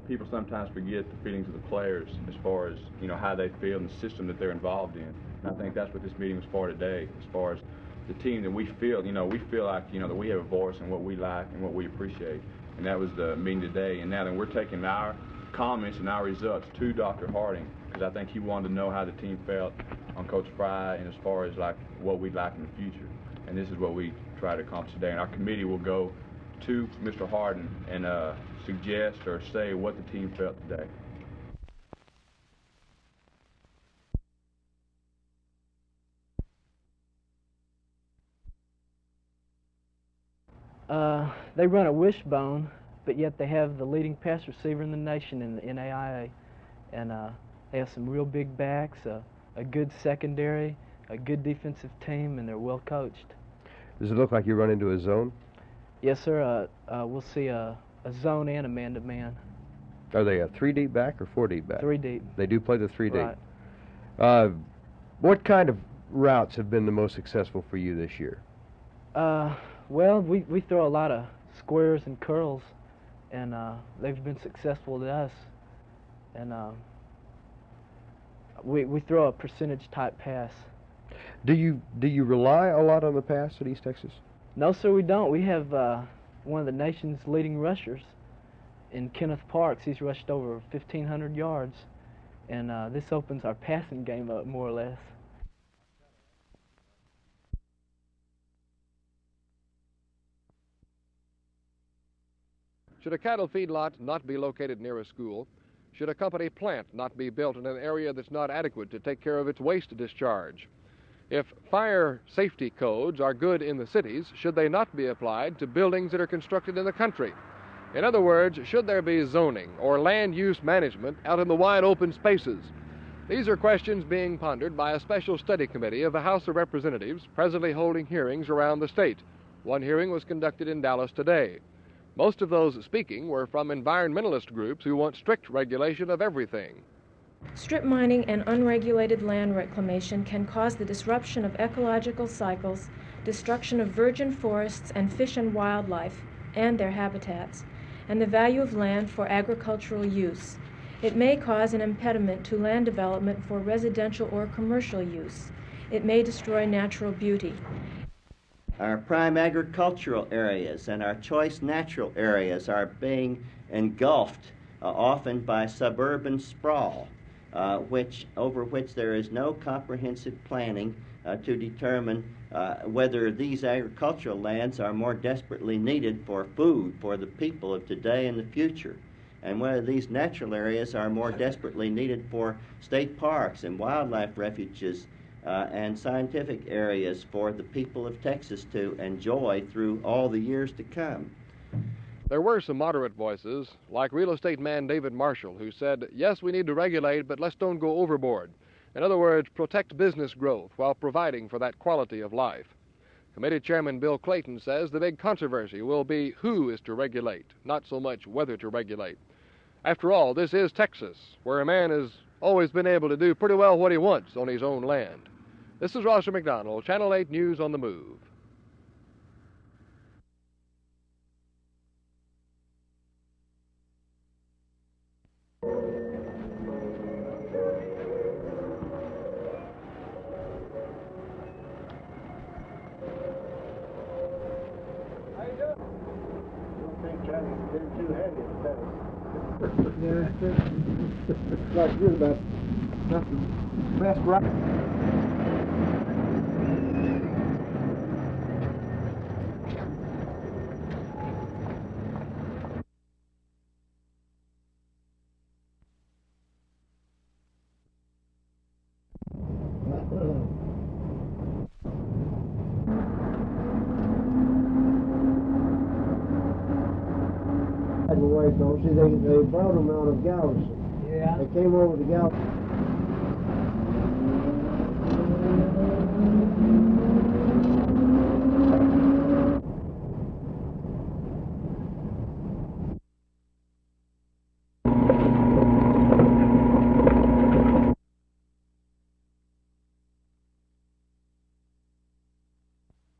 people sometimes forget the feelings of the players as far as, how they feel and the system that they're involved in. And I think that's what this meeting was for today, as far as the team that we feel, we feel like, that we have a voice in what we like and what we appreciate. And that was the meeting today. And now then we're taking our comments and our results to Dr. Harding, because I think he wanted to know how the team felt on Coach Fry and as far as like what we'd like in the future. And this is what we try to accomplish today. And our committee will go to Mr. Harding and suggest or say what the team felt today. They run a wishbone, but yet they have the leading pass receiver in the nation in the NAIA. And they have some real big backs, a good secondary, a good defensive team, and they're well coached. Does it look like you run into a zone? Yes, sir. We'll see a zone and a man-to-man. Are they a 3-deep back or 4-deep back? 3-deep. They do play the 3-deep. Right. What kind of routes have been the most successful for you this year? Well, we throw a lot of squares and curls, and they've been successful to us. And we throw a percentage-type pass. Do you rely a lot on the pass at East Texas? No, sir, we don't. We have one of the nation's leading rushers in Kenneth Parks. He's rushed over 1,500 yards, and this opens our passing game up more or less. Should a cattle feedlot not be located near a school? Should a company plant not be built in an area that's not adequate to take care of its waste discharge? If fire safety codes are good in the cities, should they not be applied to buildings that are constructed in the country? In other words, should there be zoning or land use management out in the wide open spaces? These are questions being pondered by a special study committee of the House of Representatives, presently holding hearings around the state. One hearing was conducted in Dallas today. Most of those speaking were from environmentalist groups who want strict regulation of everything. Strip mining and unregulated land reclamation can cause the disruption of ecological cycles, destruction of virgin forests and fish and wildlife and their habitats, and the value of land for agricultural use. It may cause an impediment to land development for residential or commercial use. It may destroy natural beauty. Our prime agricultural areas and our choice natural areas are being engulfed often by suburban sprawl, over which there is no comprehensive planning to determine whether these agricultural lands are more desperately needed for food for the people of today and the future, and whether these natural areas are more desperately needed for state parks and wildlife refuges and scientific areas for the people of Texas to enjoy through all the years to come. There were some moderate voices, like real estate man David Marshall, who said, yes, we need to regulate, but let's don't go overboard. In other words, protect business growth while providing for that quality of life. Committee Chairman Bill Clayton says the big controversy will be who is to regulate, not so much whether to regulate. After all, this is Texas, where a man has always been able to do pretty well what he wants on his own land. This is Roger McDonald, Channel 8 News on the Move. Yeah, it's like good about nothing. Best right. See, they brought them out of Galveston. Yeah. They came over to Galveston.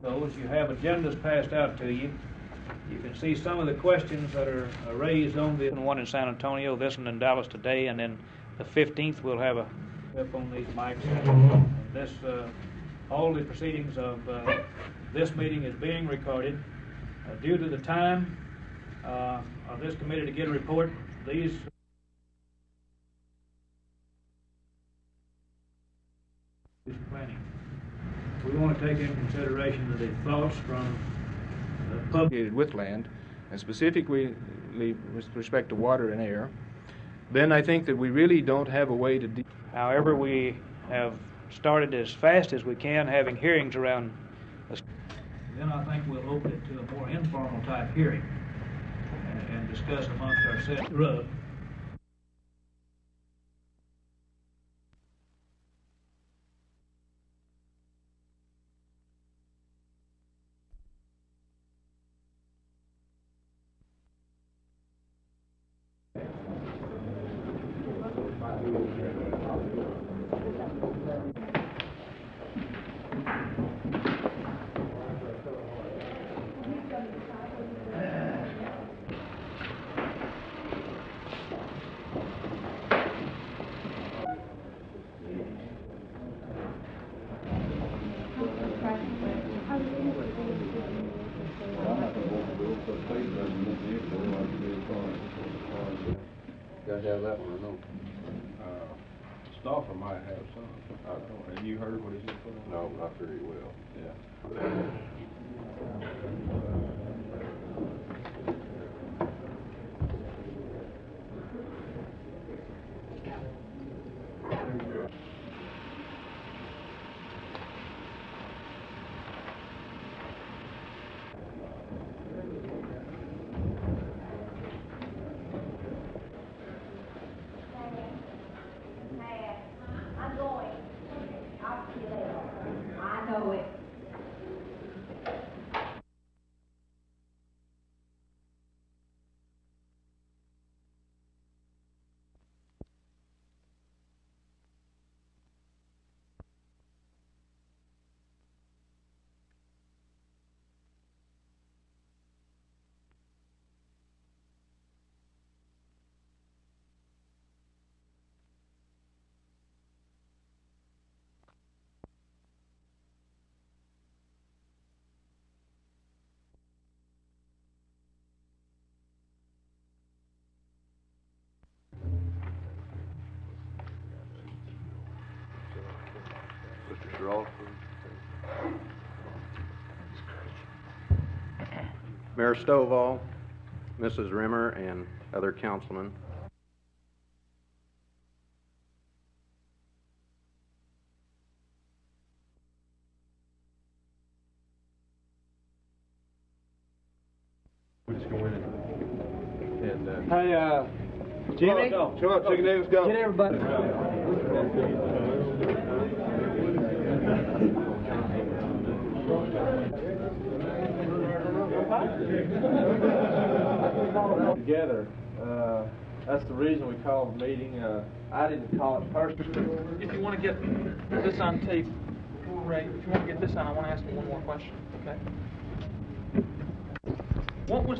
Those you have agendas passed out to you. You can see some of the questions that are raised on the one in San Antonio, this one in Dallas today, and then the 15th we'll have a up on these mics. And this, all the proceedings of this meeting is being recorded. Due to the time of this committee to get a report, these planning. We want to take in consideration the thoughts from the public with land, and specifically with respect to water and air. Then I think that we really don't have a way to. However, we have started as fast as we can, having hearings around. Then I think we'll open it to a more informal type hearing and discuss amongst ourselves. You guys have that one or no? Stauffer might have some. I don't know. Have you heard what he said? No, but I figure he will. Yeah. Mayor Stovall, Mrs. Rimmer, and other councilmen. We just go in and Hey, Jimmy? Show up, chicken eggs, go. Get everybody. Together. That's the reason we called the meeting. I didn't call it personally. If you want to get this on tape, Ray, if you want to get this on, I want to ask you one more question, okay? What was...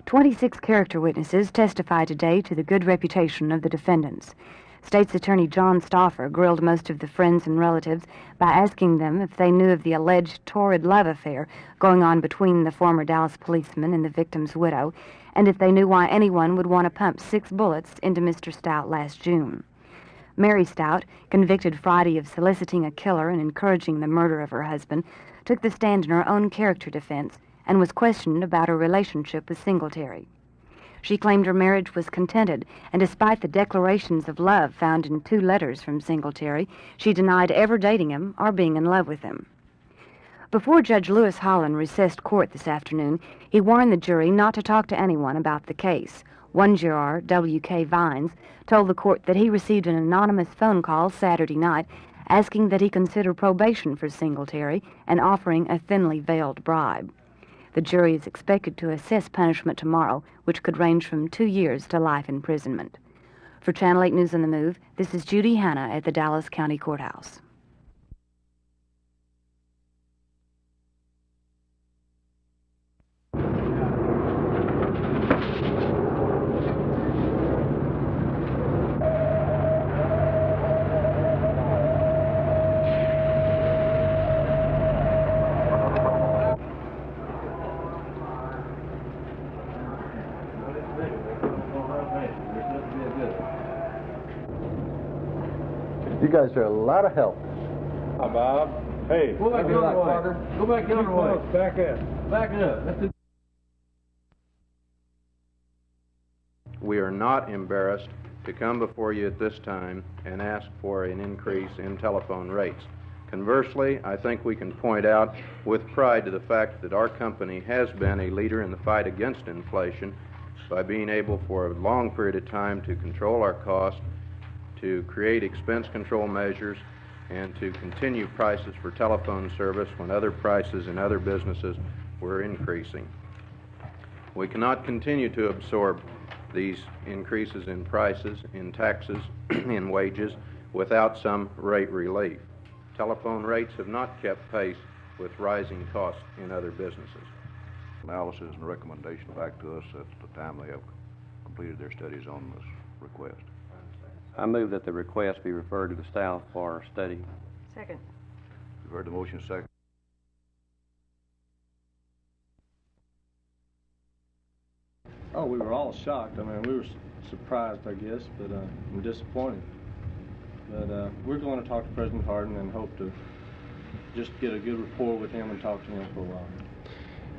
"26 character witnesses testified today to the good reputation of the defendants. State's Attorney John Stauffer grilled most of the friends and relatives by asking them if they knew of the alleged torrid love affair going on between the former Dallas policeman and the victim's widow, and if they knew why anyone would want to pump 6 bullets into Mr. Stout last June. Mary Stout, convicted Friday of soliciting a killer and encouraging the murder of her husband, took the stand in her own character defense and was questioned about her relationship with Singletary. She claimed her marriage was contented, and despite the declarations of love found in 2 letters from Singletary, she denied ever dating him or being in love with him. Before Judge Lewis Holland recessed court this afternoon, he warned the jury not to talk to anyone about the case. One juror, W.K. Vines, told the court that he received an anonymous phone call Saturday night asking that he consider probation for Singletary and offering a thinly veiled bribe. The jury is expected to assess punishment tomorrow, which could range from 2 years to life imprisonment. For Channel 8 News on the Move, this is Judy Hanna at the Dallas County Courthouse. You guys are a lot of help. Hi, Bob. Hey. Go back the other way. Parker. Go back the other way. Back up. Back up. That's it. We are not embarrassed to come before you at this time and ask for an increase in telephone rates. Conversely, I think we can point out with pride to the fact that our company has been a leader in the fight against inflation by being able for a long period of time to control our costs, to create expense control measures, and to continue prices for telephone service when other prices in other businesses were increasing. We cannot continue to absorb these increases in prices, in taxes, in wages, without some rate relief. Telephone rates have not kept pace with rising costs in other businesses. Analysis and recommendation back to us at the time they have completed their studies on this request. I move that the request be referred to the staff for study. Second. You've heard the motion, second. Oh, we were all shocked. I mean, we were surprised, I guess, but and disappointed. But we're going to talk to President Hardin and hope to just get a good rapport with him and talk to him for a while.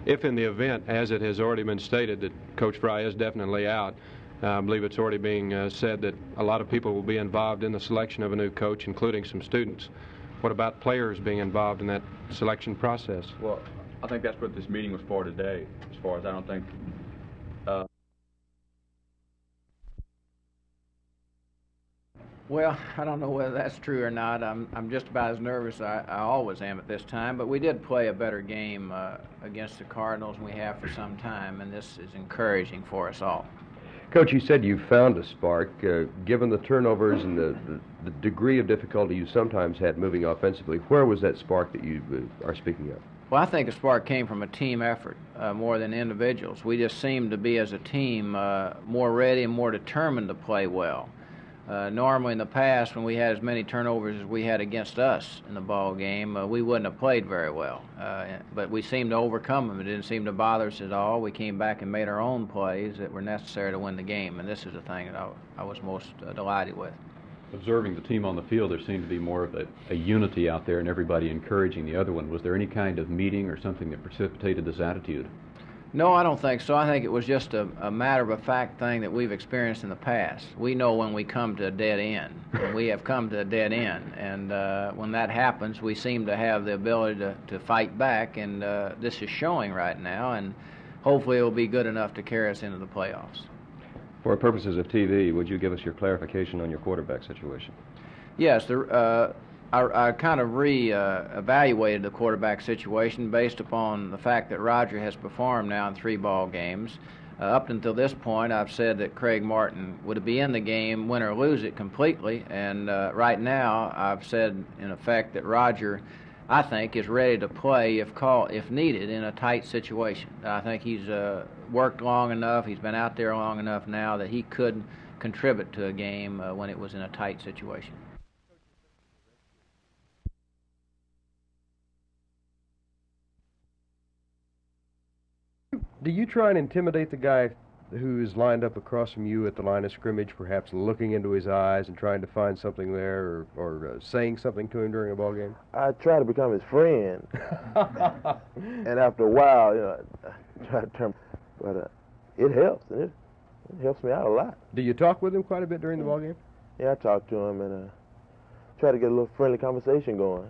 If in the event, as it has already been stated, that Coach Fry is definitely out, I believe it's already being said that a lot of people will be involved in the selection of a new coach, including some students. What about players being involved in that selection process? Well, I think that's what this meeting was for today, as far as I don't think... Well, I don't know whether that's true or not. I'm just about as nervous as I always am at this time, but we did play a better game against the Cardinals than we have for some time, and this is encouraging for us all. Coach, you said you found a spark. Given the turnovers and the degree of difficulty you sometimes had moving offensively, where was that spark that you are speaking of? Well, I think the spark came from a team effort more than individuals. We just seemed to be, as a team, more ready and more determined to play well. Normally in the past, when we had as many turnovers as we had against us in the ball game, we wouldn't have played very well. But we seemed to overcome them. It didn't seem to bother us at all. We came back and made our own plays that were necessary to win the game, and this is the thing that I was most delighted with. Observing the team on the field, there seemed to be more of a unity out there and everybody encouraging the other one. Was there any kind of meeting or something that precipitated this attitude? No, I don't think so. I think it was just a matter of fact thing that we've experienced in the past. We know when we come to a dead end. And we have come to a dead end. And when that happens, we seem to have the ability to fight back. And this is showing right now. And hopefully it will be good enough to carry us into the playoffs. For purposes of TV, would you give us your clarification on your quarterback situation? Yes. I kind of re-evaluated the quarterback situation based upon the fact that Roger has performed now in 3 ball games. Up until this point, I've said that Craig Martin would be in the game, win or lose it, completely. And right now, I've said, in effect, that Roger, I think, is ready to play if needed in a tight situation. I think he's worked long enough, he's been out there long enough now that he could contribute to a game when it was in a tight situation. Do you try and intimidate the guy who is lined up across from you at the line of scrimmage, perhaps looking into his eyes and trying to find something there, or saying something to him during a ball game? I try to become his friend, and after a while, I try to turn. But it helps. It helps me out a lot. Do you talk with him quite a bit during the ball game? Yeah, I talk to him and try to get a little friendly conversation going.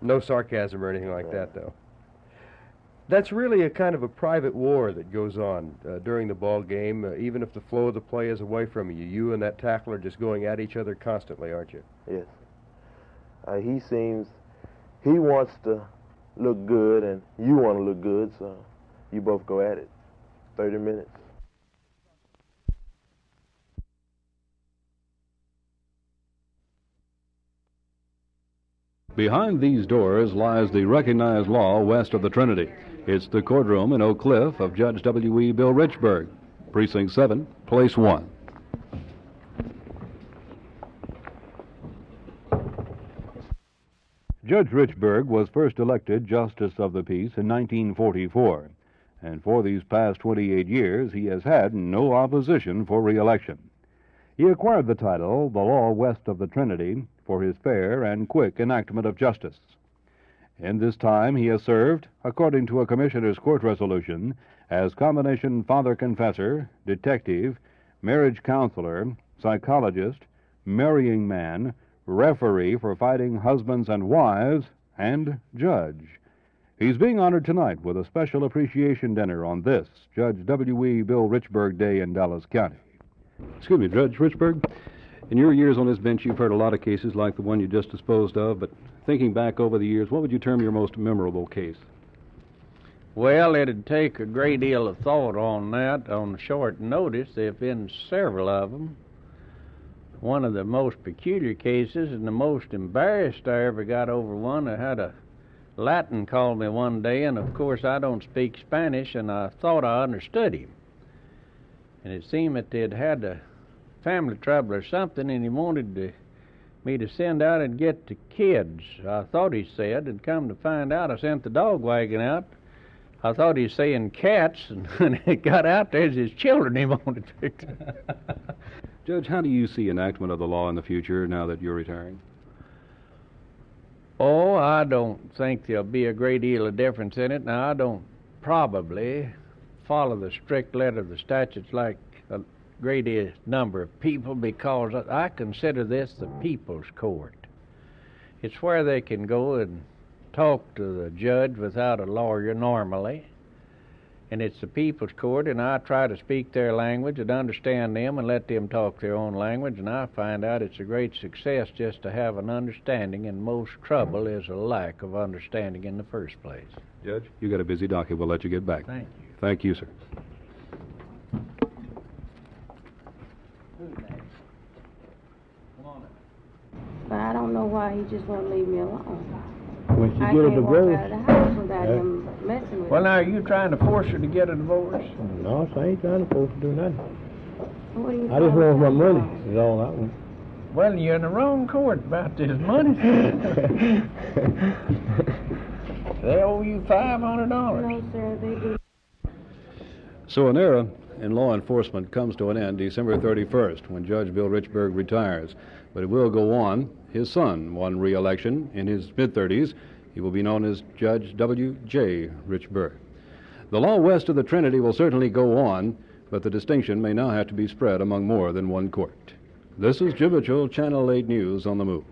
No sarcasm or anything like that, though. That's really a kind of a private war that goes on during the ball game, even if the flow of the play is away from you. You and that tackler are just going at each other constantly, aren't you? Yes. He wants to look good, and you want to look good, so you both go at it. 30 minutes. Behind these doors lies the recognized law west of the Trinity. It's the courtroom in Oak Cliff of Judge W.E. Bill Richburg, Precinct 7, Place 1. Judge Richburg was first elected Justice of the Peace in 1944, and for these past 28 years he has had no opposition for re-election. He acquired the title, the law west of the Trinity, for his fair and quick enactment of justice. In this time he has served, according to a Commissioner's Court resolution, as combination father confessor, detective, marriage counselor, psychologist, marrying man, referee for fighting husbands and wives, and judge. He's being honored tonight with a special appreciation dinner on this Judge W.E. Bill Richburg Day in Dallas County. Excuse me, Judge Richburg, in your years on this bench, you've heard a lot of cases like the one you just disposed of, but thinking back over the years, what would you term your most memorable case? Well, it'd take a great deal of thought on that on short notice. There have been several of them. One of the most peculiar cases and the most embarrassed I ever got over one, I had a Latin call me one day, and of course I don't speak Spanish, and I thought I understood him. And it seemed that they'd had a family trouble or something, and he wanted me to send out and get the kids, I thought he said, and come to find out I sent the dog wagon out. I thought he was saying cats, and when it got out there's his children he wanted picked. Judge, how do you see enactment of the law in the future now that you're retiring? Oh, I don't think there'll be a great deal of difference in it. Now, I don't probably follow the strict letter of the statutes like a great number of people, because I consider this the people's court. It's where they can go and talk to the judge without a lawyer normally, and it's the people's court, and I try to speak their language and understand them and let them talk their own language, and I find out it's a great success just to have an understanding, and most trouble is a lack of understanding in the first place. Judge, you got a busy docket. We'll let you get back. Thank you. Thank you, sir. But I don't know why he just won't leave me alone. When I can't walk out of the house without him messing with me. Well, now, are you trying to force her to get a divorce? No, I ain't trying to force her to do nothing. What are you I just talking want my about? money, is all I want. Well, you're in the wrong court about this money. They owe you $500. No, sir, they do. So an era in law enforcement comes to an end December 31st when Judge Bill Richburg retires. But it will go on. His son won re-election in his mid-30s. He will be known as Judge W.J. Richburg. The law west of the Trinity will certainly go on, but the distinction may now have to be spread among more than one court. This is Jim Mitchell, Channel 8 News on the Move.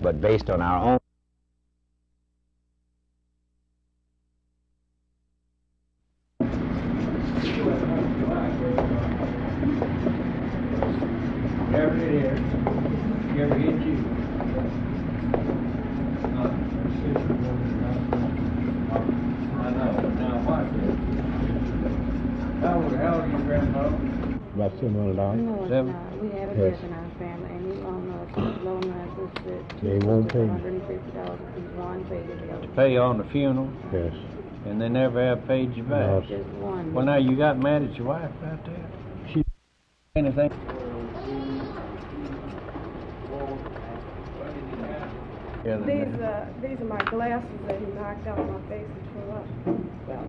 but based on our own. Whatever it is, ever hit you. I know. Now, what? How old are you, Grandpa? About $700. No, it's Seven? not. We have a Yes. death in our family, and he loaned us They won't pay. $150 apiece. One paid it, the other. Pay on the funeral, Yes. and they never have paid you back. No. Just one. Well, now you got mad at your wife about that? She Anything? These are my glasses that he knocked out my face and threw up. Well,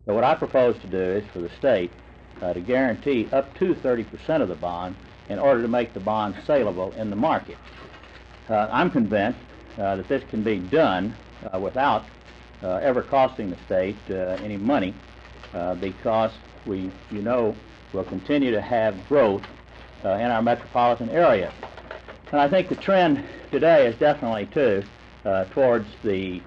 So what I propose to do is for the state to guarantee up to 30% of the bond in order to make the bond saleable in the market. I'm convinced that this can be done without ever costing the state any money because we, will continue to have growth in our metropolitan area. And I think the trend today is definitely, too, towards the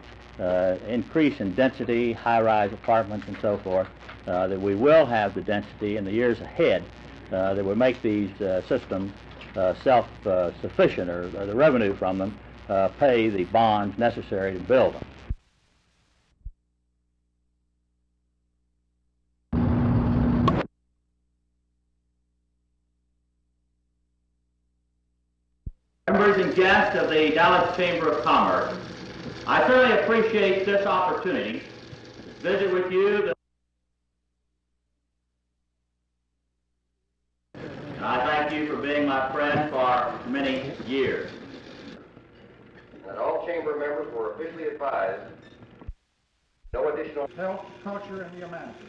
increase in density, high-rise apartments and so forth, that we will have the density in the years ahead that will make these systems self-sufficient, or the revenue from them pay the bonds necessary to build them. Members and guests of the Dallas Chamber of Commerce, I thoroughly appreciate this opportunity to visit with you. And I thank you for being my friend for many years. And all chamber members were officially advised no additional health, culture, and the humanities.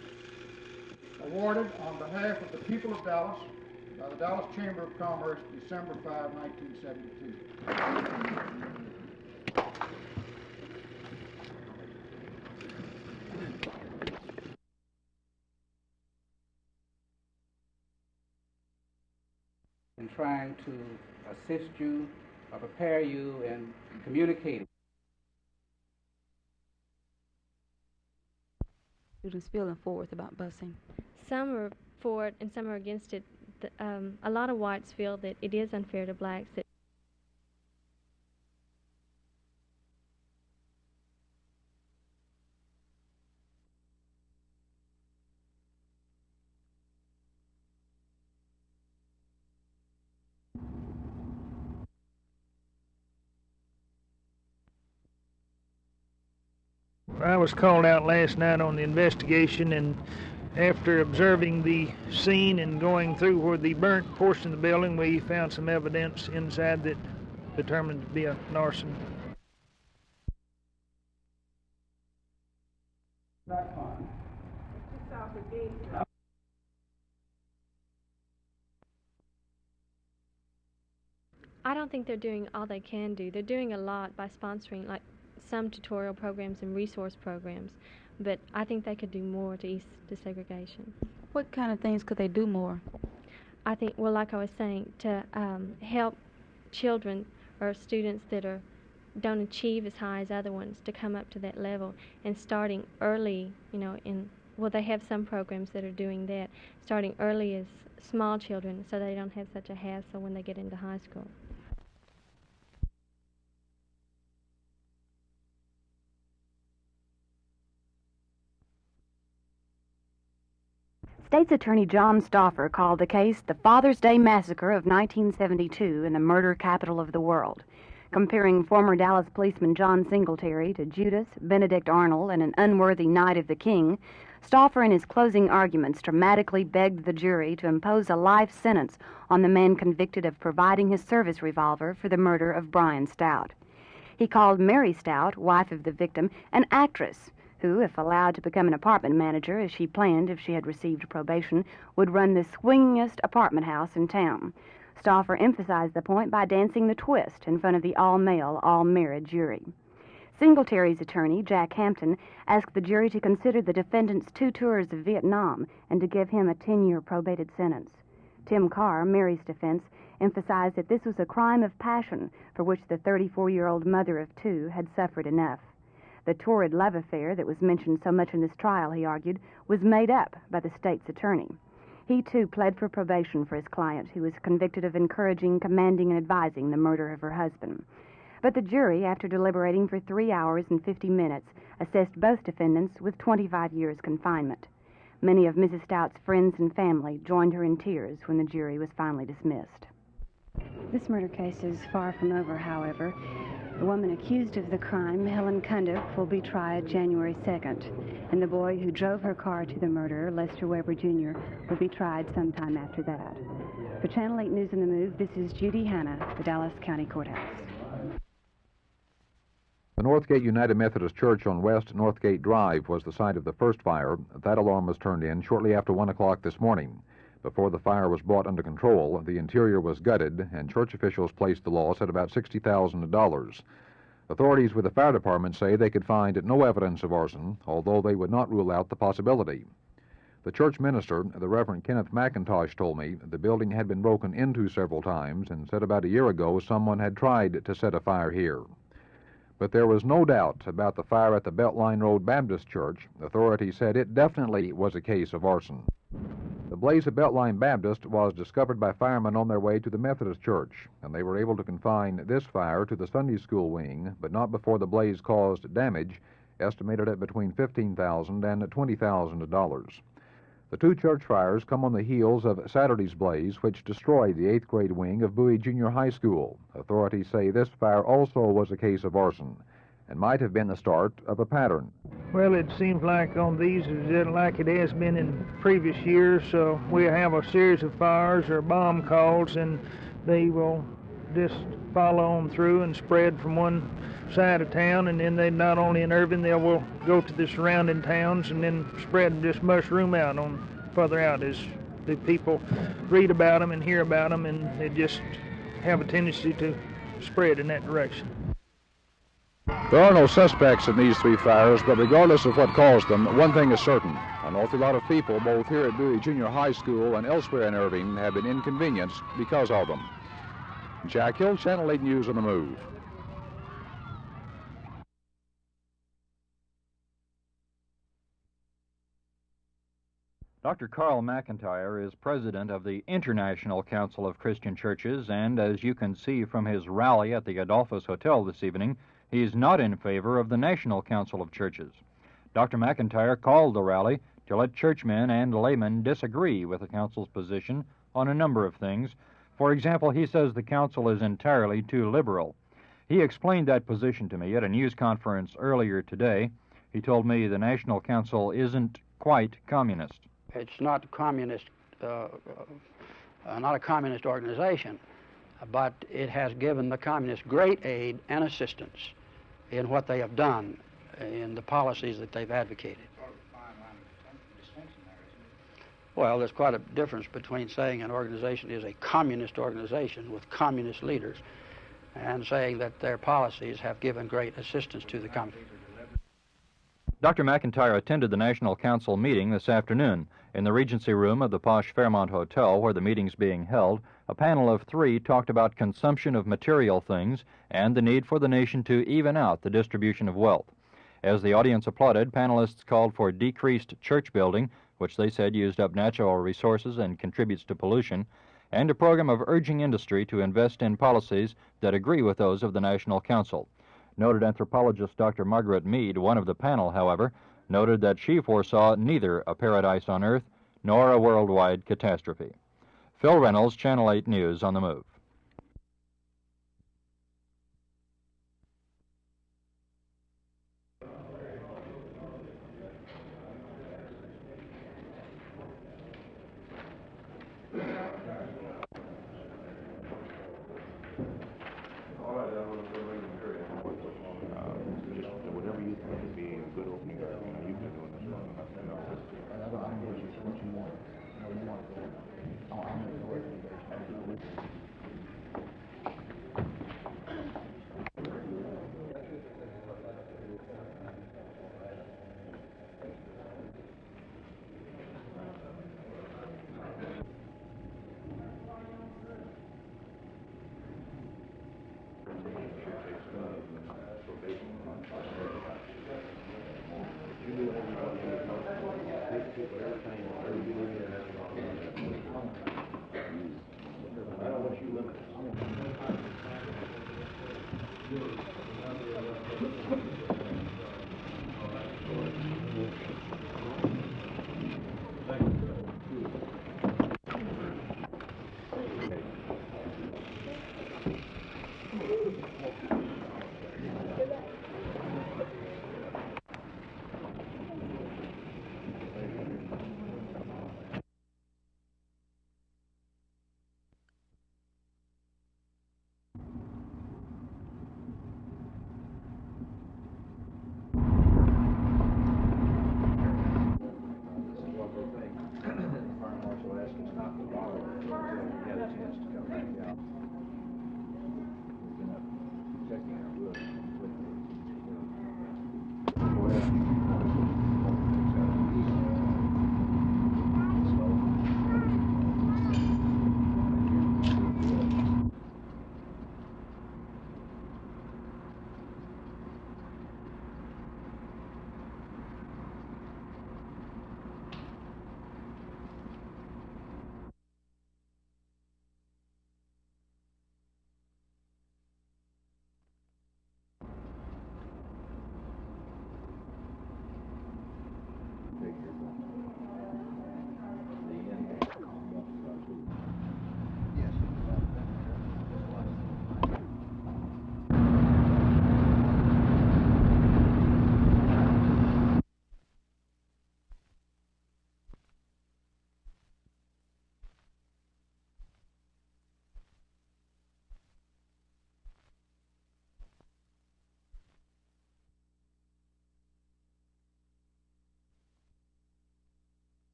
Awarded on behalf of the people of Dallas by the Dallas Chamber of Commerce, December 5, 1972. In trying to assist you or prepare you in communicating. Students feeling for it about busing? Some are for it and some are against it. A lot of whites feel that it is unfair to blacks. That I was called out last night on the investigation, and after observing the scene and going through where the burnt portion of the building, we found some evidence inside that determined to be a arson. I don't think they're doing all they can do. They're doing a lot by sponsoring like some tutorial programs and resource programs, but I think they could do more to ease desegregation. What kind of things could they do more? I think, well, like I was saying, to help children or students that don't achieve as high as other ones to come up to that level, and starting early, they have some programs that are doing that, starting early as small children so they don't have such a hassle when they get into high school. State's Attorney John Stauffer called the case the Father's Day Massacre of 1972 in the murder capital of the world, comparing former Dallas policeman John Singletary to Judas, Benedict Arnold, and an unworthy Knight of the King. Stauffer, in his closing arguments, dramatically begged the jury to impose a life sentence on the man convicted of providing his service revolver for the murder of Brian Stout. He called Mary Stout, wife of the victim, an actress who, if allowed to become an apartment manager, as she planned if she had received probation, would run the swingingest apartment house in town. Stauffer emphasized the point by dancing the twist in front of the all-male, all-married jury. Singletary's attorney, Jack Hampton, asked the jury to consider the defendant's 2 tours of Vietnam and to give him a 10-year probated sentence. Tim Carr, Mary's defense, emphasized that this was a crime of passion for which the 34-year-old mother of 2 had suffered enough. The torrid love affair that was mentioned so much in this trial, he argued, was made up by the state's attorney. He, too, pled for probation for his client, who was convicted of encouraging, commanding, and advising the murder of her husband. But the jury, after deliberating for 3 hours and 50 minutes, assessed both defendants with 25 years confinement. Many of Mrs. Stout's friends and family joined her in tears when the jury was finally dismissed. This murder case is far from over, however. The woman accused of the crime, Helen Cundiff, will be tried January 2nd, and the boy who drove her car to the murder, Lester Weber Jr., will be tried sometime after that. For Channel 8 News on the Move, this is Judy Hanna, the Dallas County Courthouse. The Northgate United Methodist Church on West Northgate Drive was the site of the first fire. That alarm was turned in shortly after 1 o'clock this morning. Before the fire was brought under control, the interior was gutted, and church officials placed the loss at about $60,000. Authorities with the fire department say they could find no evidence of arson, although they would not rule out the possibility. The church minister, the Reverend Kenneth McIntosh, told me the building had been broken into several times and said about a year ago someone had tried to set a fire here. But there was no doubt about the fire at the Beltline Road Baptist Church. Authorities said it definitely was a case of arson. The blaze at Beltline Baptist was discovered by firemen on their way to the Methodist Church, and they were able to confine this fire to the Sunday school wing, but not before the blaze caused damage, estimated at between $15,000 and $20,000. The 2 church fires come on the heels of Saturday's blaze, which destroyed the 8th grade wing of Bowie Junior High School. Authorities say this fire also was a case of arson and might have been the start of a pattern. Well, it seems like on these, like it has been in previous years, so we have a series of fires or bomb calls, and they will just follow on through and spread from one side of town, and then they not only in Irving, they will go to the surrounding towns and then spread and just mushroom out on further out as the people read about them and hear about them, and they just have a tendency to spread in that direction. There are no suspects in these 3 fires, but regardless of what caused them, one thing is certain. An awful lot of people, both here at Bowie Junior High School and elsewhere in Irving, have been inconvenienced because of them. Jack Hill, Channel 8 News on the Move. Dr. Carl McIntyre is president of the International Council of Christian Churches, and as you can see from his rally at the Adolphus Hotel this evening, he's not in favor of the National Council of Churches. Dr. McIntyre called the rally to let churchmen and laymen disagree with the council's position on a number of things. For example, he says the council is entirely too liberal. He explained that position to me at a news conference earlier today. He told me the National Council isn't quite communist. It's not communist, not a communist organization, but it has given the communists great aid and assistance in what they have done, in the policies that they've advocated. Well, there's quite a difference between saying an organization is a communist organization with communist leaders and saying that their policies have given great assistance to the communists. Dr. McIntyre attended the National Council meeting this afternoon. In the Regency Room of the posh Fairmont Hotel, where the meeting's being held, a panel of 3 talked about consumption of material things and the need for the nation to even out the distribution of wealth. As the audience applauded, panelists called for decreased church building, which they said used up natural resources and contributes to pollution, and a program of urging industry to invest in policies that agree with those of the National Council. Noted anthropologist Dr. Margaret Mead, one of the panel, however, noted that she foresaw neither a paradise on earth nor a worldwide catastrophe. Phil Reynolds, Channel 8 News on the Move. Whatever you think would be a good opening.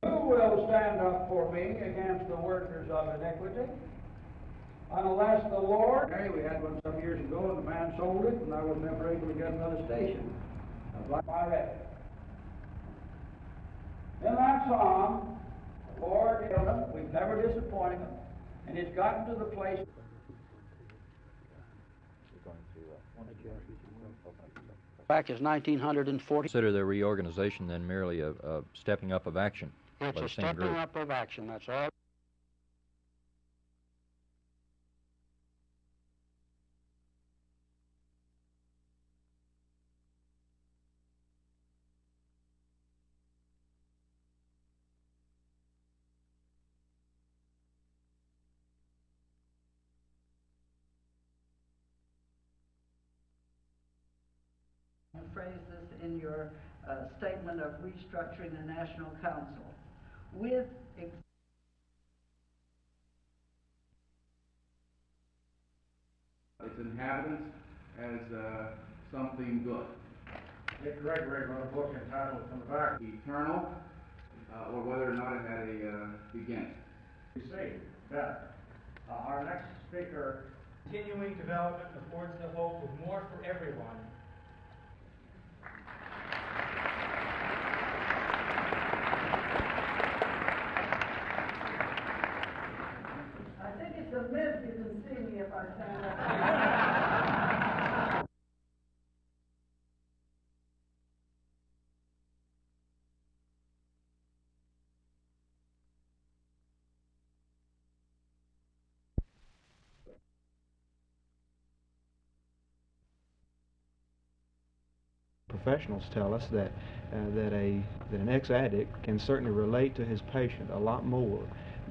Who will stand up for me against the workers of iniquity? Unless the Lord... Hey, we had one some years ago, and the man sold it, and I was never able to get another station. I'd like my record. In that song, the Lord healed him. We've never disappointed him. And it's gotten to the place... Back is 1940. Consider their reorganization then merely a stepping up of action by It's the a same stepping group. up of action, that's all. You phrased this in your statement of restructuring the National Council. With its inhabitants as something good. Dick Gregory wrote a book entitled From the Back. Eternal, or whether or not it had a beginning. You see, that our next speaker, continuing development affords the hope of more for everyone. I think it's a myth you can see me if I stand up. Professionals tell us that an ex-addict can certainly relate to his patient a lot more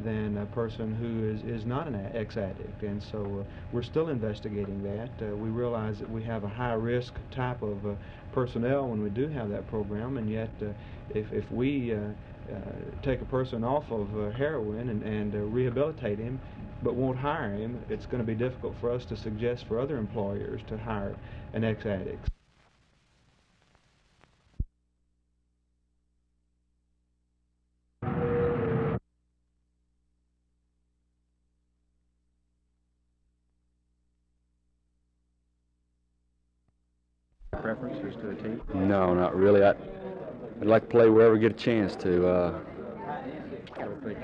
than a person who is not an ex-addict, and so we're still investigating that. We realize that we have a high-risk type of personnel when we do have that program, and yet if we take a person off of heroin and rehabilitate him but won't hire him, it's going to be difficult for us to suggest for other employers to hire an ex-addict. preference as to a team? No, not really. I'd like to play wherever we get a chance to. I don't think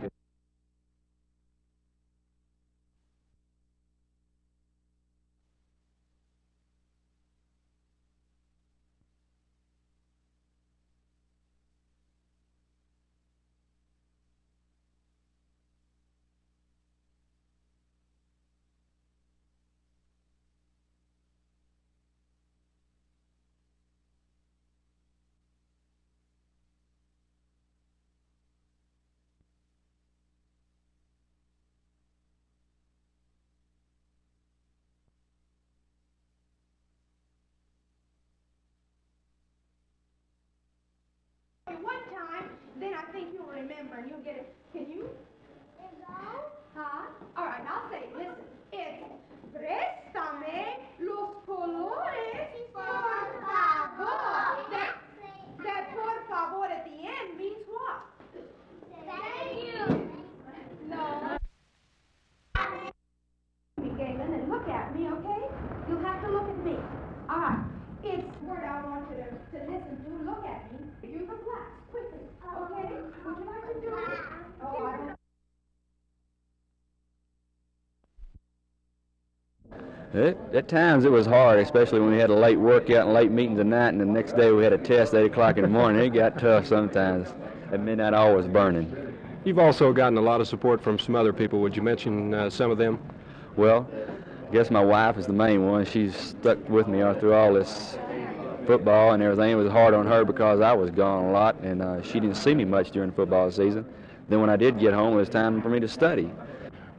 One time, then I think you'll remember and you'll get it. Can you? Huh? All right, I'll say it. Listen. It's préstame los colores, por favor. That por favor at the end means what? Thank you. No. Galen, and look at me, okay? You'll have to look at me. All right. It's the word I want you to listen to. Look at me. You can clap quickly. Okay? Would you like to do it? Oh, I don't. At times it was hard, especially when we had a late workout and late meetings at night, and the next day we had a test at 8 o'clock in the morning. It got tough sometimes. At midnight hour was burning. You've also gotten a lot of support from some other people. Would you mention some of them? Well, I guess my wife is the main one. She's stuck with me through all this football and everything. It was hard on her because I was gone a lot, and she didn't see me much during the football season. Then when I did get home, it was time for me to study.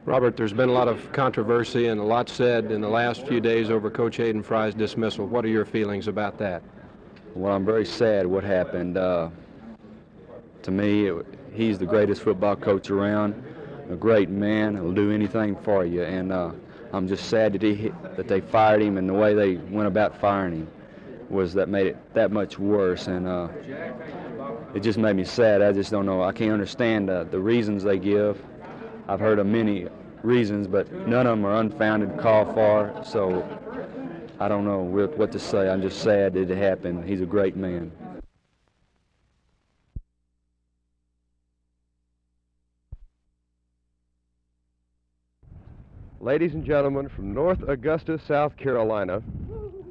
Robert, there's been a lot of controversy and a lot said in the last few days over Coach Hayden Fry's dismissal. What are your feelings about that? Well, I'm very sad what happened. To me, he's the greatest football coach around, a great man, who'll do anything for you, and I'm just sad that they fired him, and the way they went about firing him made it that much worse, and it just made me sad. I just don't know. I can't understand the reasons they give. I've heard of many reasons, but none of them are unfounded, called for, so I don't know what to say. I'm just sad that it happened. He's a great man. Ladies and gentlemen, from North Augusta, South Carolina,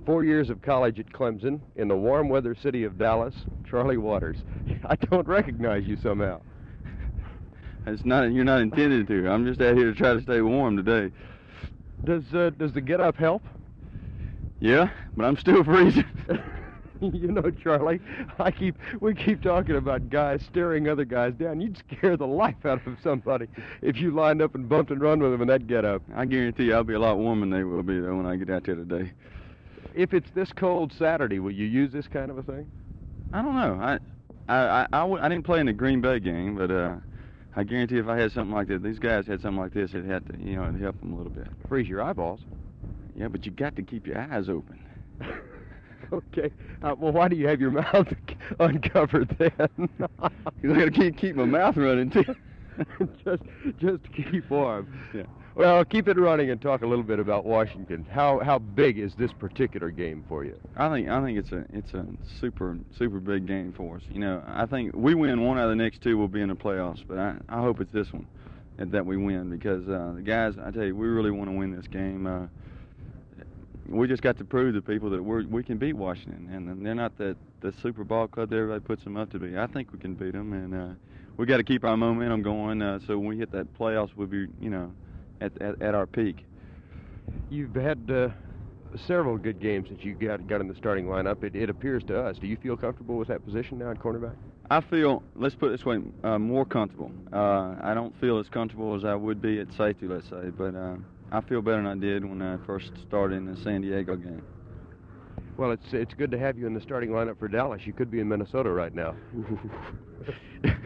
4 years of college at Clemson, in the warm weather city of Dallas, Charlie Waters. I don't recognize you somehow. You're not intended to. I'm just out here to try to stay warm today. Does the get-up help? Yeah, but I'm still freezing. You know, Charlie, we keep talking about guys staring other guys down. You'd scare the life out of somebody if you lined up and bumped and run with them in that get-up. I guarantee you I'll be a lot warmer than they will be, though, when I get out there today. If it's this cold Saturday, will you use this kind of a thing? I don't know. I didn't play in the Green Bay game, but I guarantee if I had something like that, these guys had something like this, it'd help them a little bit. Freeze your eyeballs. Yeah, but you got to keep your eyes open. Okay. Well, why do you have your mouth uncovered then? Because I got to keep my mouth running too. just to keep warm. Yeah. Well, keep it running and talk a little bit about Washington. How big is this particular game for you? I think it's a super big game for us. You know, I think we win one out of the next two, we'll be in the playoffs. But I hope it's this one that we win, because the guys, I tell you, we really want to win this game. We just got to prove to people that we can beat Washington, and they're not the super ball club that everybody puts them up to be. I think we can beat them, and we got to keep our momentum going. So when we hit that playoffs, we'll be, at our peak. You've had several good games since you got in the starting lineup. It appears to us. Do you feel comfortable with that position now at cornerback? I feel, let's put it this way, more comfortable. I don't feel as comfortable as I would be at safety, let's say, but I feel better than I did when I first started in the San Diego game. Well, it's good to have you in the starting lineup for Dallas. You could be in Minnesota right now.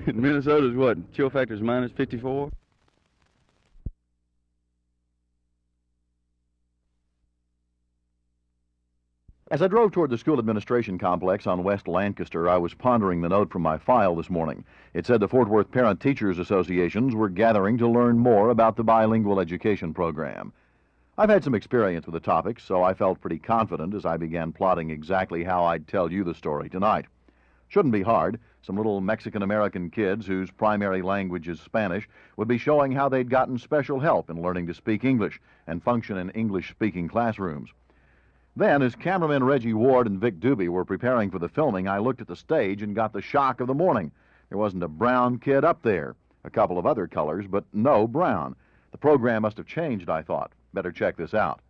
Minnesota's what? Chill factor's minus 54? As I drove toward the school administration complex on West Lancaster, I was pondering the note from my file this morning. It said the Fort Worth Parent Teachers Associations were gathering to learn more about the bilingual education program. I've had some experience with the topic, so I felt pretty confident as I began plotting exactly how I'd tell you the story tonight. Shouldn't be hard. Some little Mexican-American kids whose primary language is Spanish would be showing how they'd gotten special help in learning to speak English and function in English-speaking classrooms. Then, as cameramen Reggie Ward and Vic Doobie were preparing for the filming, I looked at the stage and got the shock of the morning. There wasn't a brown kid up there. A couple of other colors, but no brown. The program must have changed, I thought. Better check this out.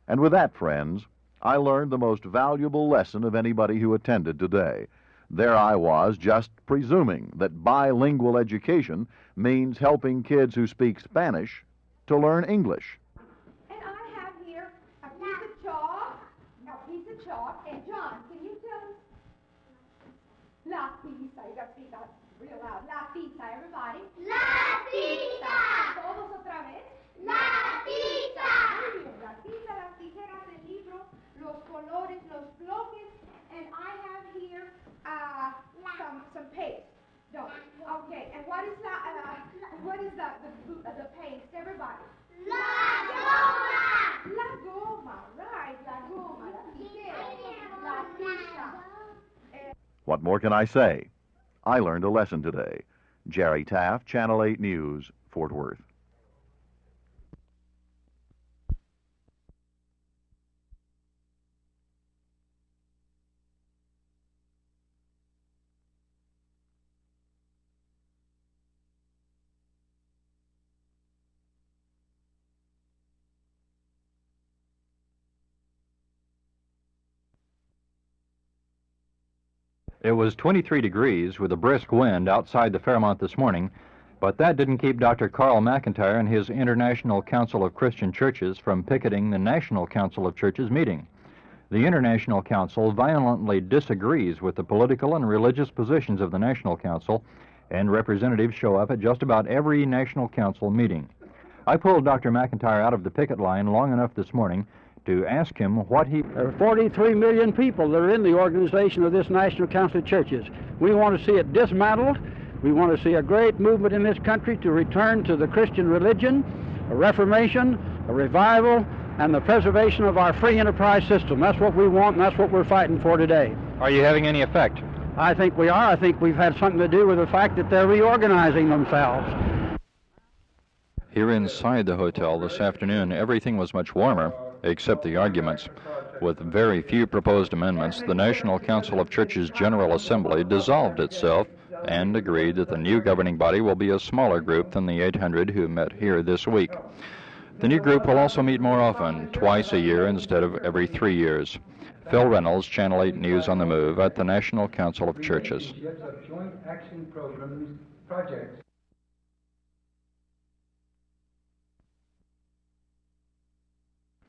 And with that, friends, I learned the most valuable lesson of anybody who attended today. There I was, just presuming that bilingual education means helping kids who speak Spanish to learn English. And I have here a piece of chalk, and John, can you tell us? La pizza, you got to speak out real loud. La pizza, everybody. La pizza. Todos otra vez. La pizza. Muy bien, la pizza, las tijeras del libro, los colores, los bloques, and I have here some paste. No. Okay, and what is the paste, everybody? La goma. La goma, right, la goma, la tijera, la pizza. What more can I say? I learned a lesson today. Jerry Taft, Channel 8 News, Fort Worth. It was 23 degrees with a brisk wind outside the Fairmont this morning, but that didn't keep Dr. Carl McIntyre and his International Council of Christian Churches from picketing the National Council of Churches meeting. The International Council violently disagrees with the political and religious positions of the National Council, and representatives show up at just about every National Council meeting. I pulled Dr. McIntyre out of the picket line long enough this morning to ask him what he... There are 43 million people that are in the organization of this National Council of Churches. We want to see it dismantled. We want to see a great movement in this country to return to the Christian religion, a reformation, a revival, and the preservation of our free enterprise system. That's what we want, and that's what we're fighting for today. Are you having any effect? I think we are. I think we've had something to do with the fact that they're reorganizing themselves. Here inside the hotel this afternoon, everything was much warmer, except the arguments. With very few proposed amendments, the National Council of Churches General Assembly dissolved itself and agreed that the new governing body will be a smaller group than the 800 who met here this week. The new group will also meet more often, twice a year instead of every 3 years. Phil Reynolds, Channel 8 News on the Move at the National Council of Churches. Joint action programs, projects.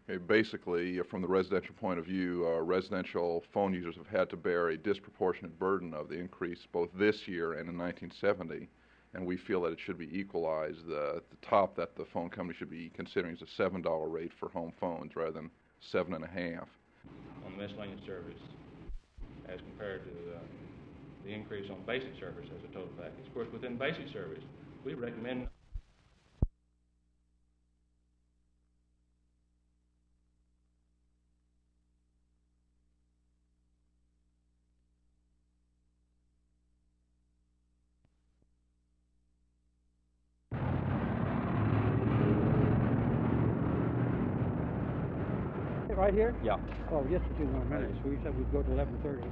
Okay, basically, from the residential point of view, residential phone users have had to bear a disproportionate burden of the increase both this year and in 1970, and we feel that it should be equalized. The top that the phone company should be considering is a $7 rate for home phones rather than $7.50. On the miscellaneous service, as compared to the increase on basic service as a total package. Of course, within basic service, we recommend Right here? Yeah. Oh, just a few more minutes. We said we'd go to 11:30.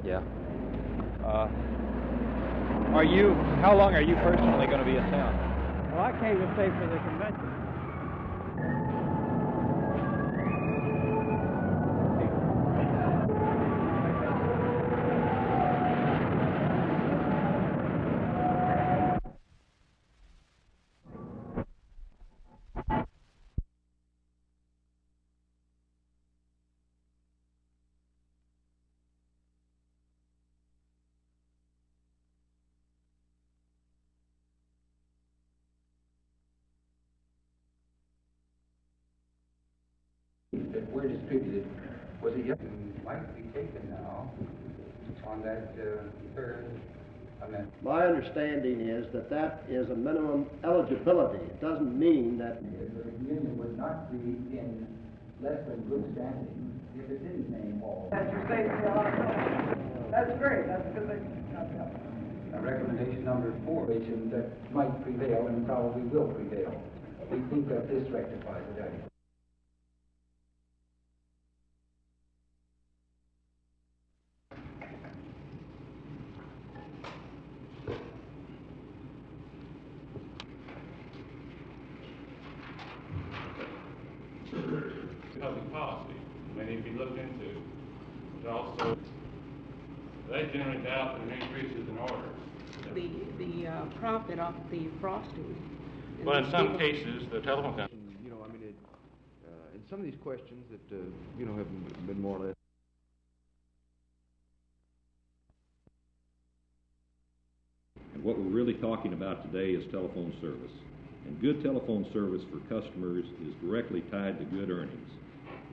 Yeah. How long are you personally going to be in town? Well, I came to stay for the convention. That were distributed, was it yet? Might be taken now on that third My understanding is that that is a minimum eligibility. It doesn't mean that the union would not be in less than good standing if it didn't name all. That's your statement for a lot of folks. That's great. That's a good thing. Recommendation number 4, that might prevail and probably will prevail. We think that this rectifies it. Public policy may need to be looked into, but also they generally doubt that an increase is in order. The profit off the frosting. Well, in some cases, the telephone company. You know, I mean, in some of these questions that, you know, have been more or less. And what we're really talking about today is telephone service. And good telephone service for customers is directly tied to good earnings.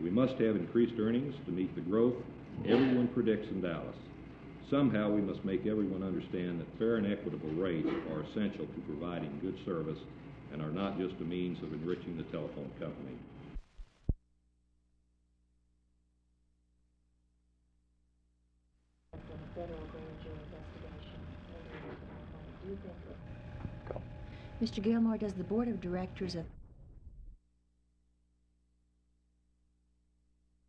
We must have increased earnings to meet the growth everyone predicts in Dallas. Somehow we must make everyone understand that fair and equitable rates are essential to providing good service and are not just a means of enriching the telephone company. Mr. Gilmore, does the Board of Directors of